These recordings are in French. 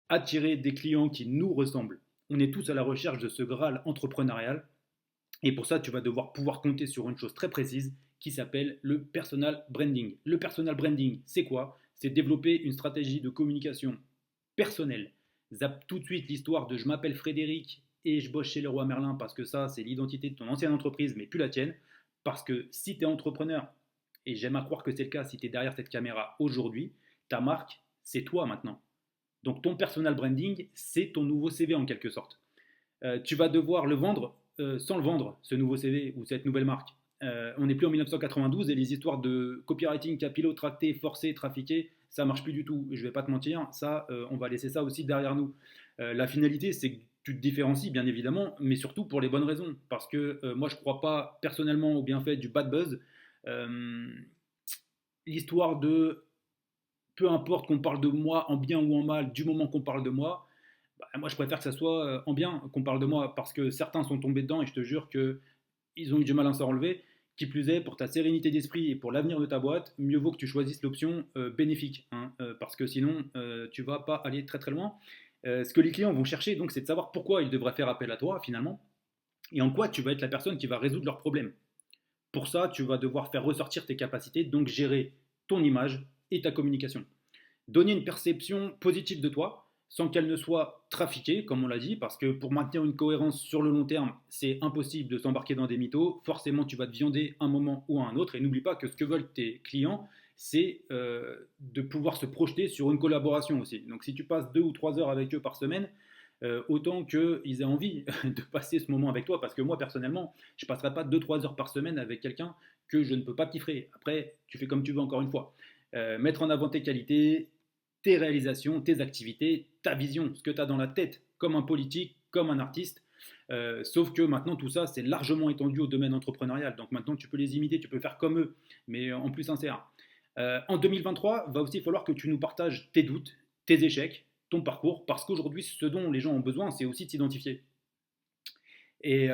attirer des clients qui nous ressemblent. On est tous à la recherche de ce Graal entrepreneurial. Et pour ça, tu vas devoir pouvoir compter sur une chose très précise qui s'appelle le personal branding. Le personal branding, c'est quoi? C'est développer une stratégie de communication personnelle. Zappe tout de suite l'histoire de je m'appelle Frédéric et je bosse chez Leroy Merlin parce que ça, c'est l'identité de ton ancienne entreprise, mais plus la tienne. Parce que si tu es entrepreneur, et j'aime à croire que c'est le cas si tu es derrière cette caméra aujourd'hui, ta marque, c'est toi maintenant. Donc ton personal branding, c'est ton nouveau CV en quelque sorte. Tu vas devoir le vendre sans le vendre, ce nouveau CV ou cette nouvelle marque. On n'est plus en 1992 et les histoires de copywriting capillotracté, forcé, trafiqué, ça marche plus du tout. Je vais pas te mentir, ça, on va laisser ça aussi derrière nous. La finalité, c'est que tu te différencies, bien évidemment, mais surtout pour les bonnes raisons. Parce que moi, je crois pas personnellement au bienfait du bad buzz. Euh, L'histoire de peu importe qu'on parle de moi en bien ou en mal, du moment qu'on parle de moi, bah, moi je préfère que ça soit en bien qu'on parle de moi parce que certains sont tombés dedans et je te jure qu'ils ont eu du mal à s'en relever. Qui plus est, pour ta sérénité d'esprit et pour l'avenir de ta boîte, mieux vaut que tu choisisses l'option bénéfique, hein, parce que sinon tu vas pas aller très très loin. Ce que les clients vont chercher donc, c'est de savoir pourquoi ils devraient faire appel à toi finalement et en quoi tu vas être la personne qui va résoudre leurs problèmes. Pour ça, tu vas devoir faire ressortir tes capacités, donc gérer ton image et ta communication. Donner une perception positive de toi sans qu'elle ne soit trafiquée, comme on l'a dit, parce que pour maintenir une cohérence sur le long terme, c'est impossible de s'embarquer dans des mythos. Forcément, tu vas te viander un moment ou à un autre. Et n'oublie pas que ce que veulent tes clients, c'est de pouvoir se projeter sur une collaboration aussi. Donc si tu passes 2 ou 3 heures avec eux par semaine, autant qu'ils aient envie de passer ce moment avec toi, parce que moi personnellement, je ne passerai pas 2 ou 3 heures par semaine avec quelqu'un que je ne peux pas piffrer. Après, tu fais comme tu veux encore une fois. Mettre en avant tes qualités, tes réalisations, tes activités, ta vision, ce que tu as dans la tête, comme un politique, comme un artiste. Sauf que maintenant, tout ça, c'est largement étendu au domaine entrepreneurial. Donc maintenant, tu peux les imiter, tu peux faire comme eux, mais en plus sincère. En 2023, va aussi falloir que tu nous partages tes doutes, tes échecs, ton parcours, parce qu'aujourd'hui, ce dont les gens ont besoin, c'est aussi de s'identifier. Et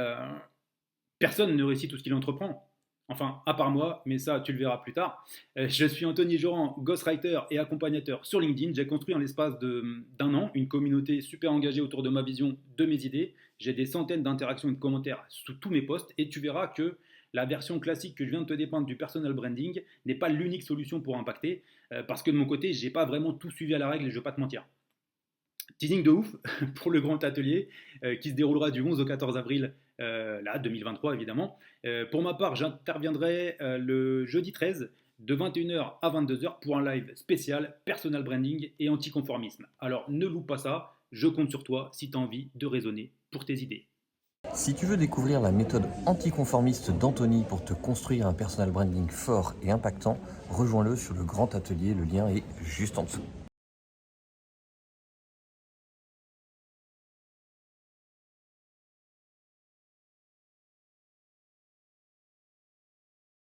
personne ne réussit tout ce qu'il entreprend. Enfin, à part moi, mais ça, tu le verras plus tard. Je suis Anthony Joran, ghostwriter et accompagnateur sur LinkedIn. J'ai construit en l'espace d'un an une communauté super engagée autour de ma vision, de mes idées. J'ai des centaines d'interactions et de commentaires sous tous mes posts et tu verras que la version classique que je viens de te dépeindre du personal branding n'est pas l'unique solution pour impacter parce que de mon côté, j'ai pas vraiment tout suivi à la règle et je vais pas te mentir. Teasing de ouf pour le grand atelier qui se déroulera du 11 au 14 avril, là, 2023 évidemment. Pour ma part, j'interviendrai le jeudi 13 de 21h à 22h pour un live spécial personal branding et anticonformisme. Alors ne loupe pas ça, je compte sur toi si tu as envie de raisonner pour tes idées. Si tu veux découvrir la méthode anticonformiste d'Anthony pour te construire un personal branding fort et impactant, rejoins-le sur le grand atelier, le lien est juste en dessous.